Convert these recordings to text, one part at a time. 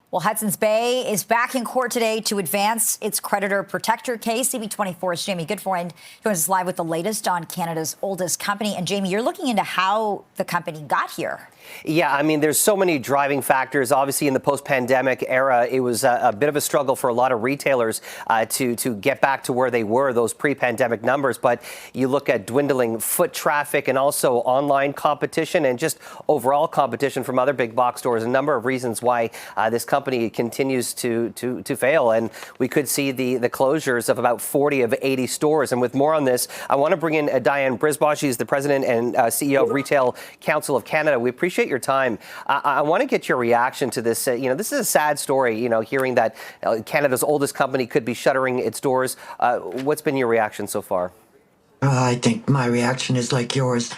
Well, Hudson's Bay is back in court today to advance its creditor protector case. CB24's Jamie Goodfriend joins us live with the latest on Canada's oldest company. And Jamie, you're looking into how the company got here. Yeah, I mean, there's so many driving factors. Obviously, in the post-pandemic era, it was a bit of a struggle for a lot of retailers to get back to where they were, those pre-pandemic numbers. But you look at dwindling foot traffic and also online competition and just overall competition from other big box stores. A number of reasons why this company continues to fail. And we could see the closures of about 40 of 80 stores. And with more on this, I want to bring in Diane Brisbois. She's the president and CEO of Retail Council of Canada. We appreciate your time. I want to get your reaction to this. This is a sad story, hearing that Canada's oldest company could be shuttering its doors. What's been your reaction so far? I think my reaction is like yours.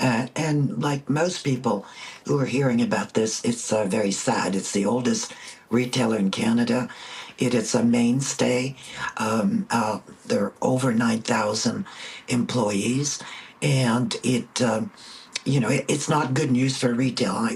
And like most people who are hearing about this, it's very sad. It's the oldest retailer in Canada. It is a mainstay. There are over 9,000 employees. And it's not good news for retail.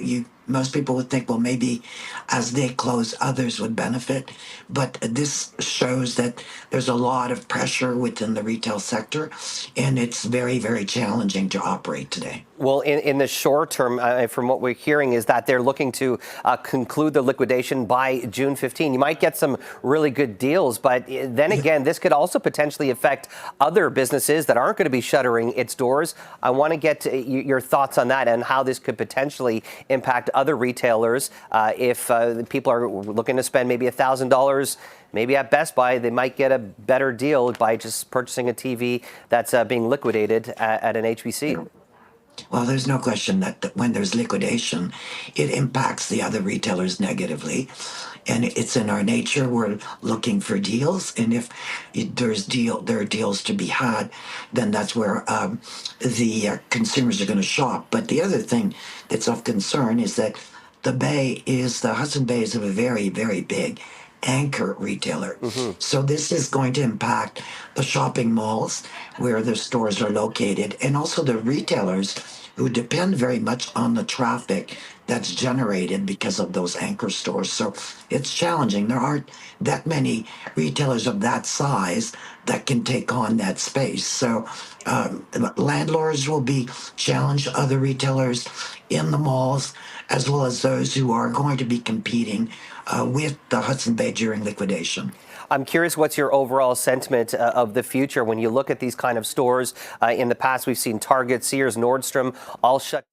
Most people would think, well, maybe as they close, others would benefit. But this shows that there's a lot of pressure within the retail sector, and it's very, very challenging to operate today. Well, in the short term, from what we're hearing, is that they're looking to conclude the liquidation by June 15. You might get some really good deals, but then again, this could also potentially affect other businesses that aren't going to be shuttering its doors. I want to get your thoughts on that and how this could potentially impact other retailers. If people are looking to spend maybe $1,000, maybe at Best Buy, they might get a better deal by just purchasing a TV that's being liquidated at an HBC. Well, there's no question that when there's liquidation, it impacts the other retailers negatively. And it's in our nature. We're looking for deals. And if there are deals to be had, then that's where the consumers are going to shop. But the other thing that's of concern is that the Hudson Bay is a very, very big anchor retailer. Mm-hmm. So this is going to impact the shopping malls where the stores are located, and also the retailers who depend very much on the traffic that's generated because of those anchor stores. So it's challenging. There aren't that many retailers of that size that can take on that space. So landlords will be challenged, other retailers in the malls, as well as those who are going to be competing with the Hudson Bay during liquidation. I'm curious, what's your overall sentiment of the future when you look at these kind of stores? In the past, we've seen Target, Sears, Nordstrom all shut.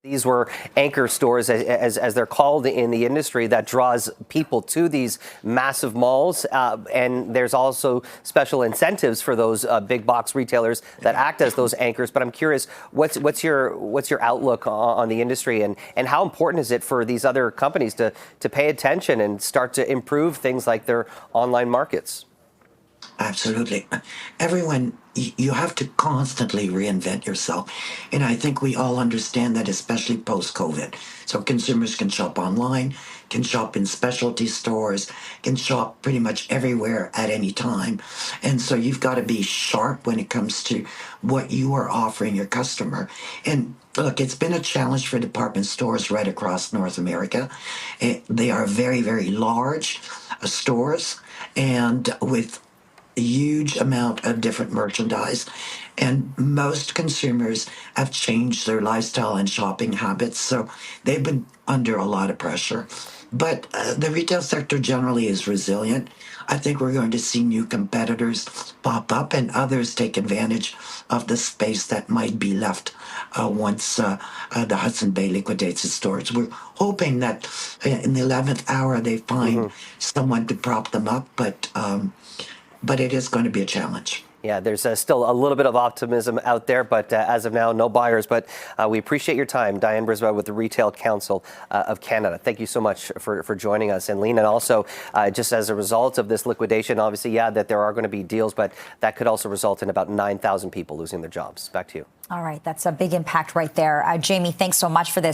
These were anchor stores, as they're called in the industry, that draws people to these massive malls. And there's also special incentives for those big box retailers that act as those anchors. But I'm curious, what's your outlook on the industry, and how important is it for these other companies to pay attention and start to improve things like their online markets? Absolutely. Everyone, you have to constantly reinvent yourself. And I think we all understand that, especially post-COVID. So consumers can shop online, can shop in specialty stores, can shop pretty much everywhere at any time. And so you've got to be sharp when it comes to what you are offering your customer. And look, it's been a challenge for department stores right across North America. They are very, very large stores, and with a huge amount of different merchandise, and most consumers have changed their lifestyle and shopping habits, so they've been under a lot of pressure. But the retail sector generally is resilient. I think we're going to see new competitors pop up and others take advantage of the space that might be left once the Hudson Bay liquidates its stores. We're hoping that in the 11th hour they find someone to prop them up, but it is going to be a challenge. Yeah, there's still a little bit of optimism out there, but as of now, no buyers. But we appreciate your time, Diane Brisbois with the Retail Council of Canada. Thank you so much for joining us. And Lean, and also just as a result of this liquidation, obviously, that there are going to be deals, but that could also result in about 9,000 people losing their jobs. Back to you. All right, that's a big impact right there. Jamie, thanks so much for this.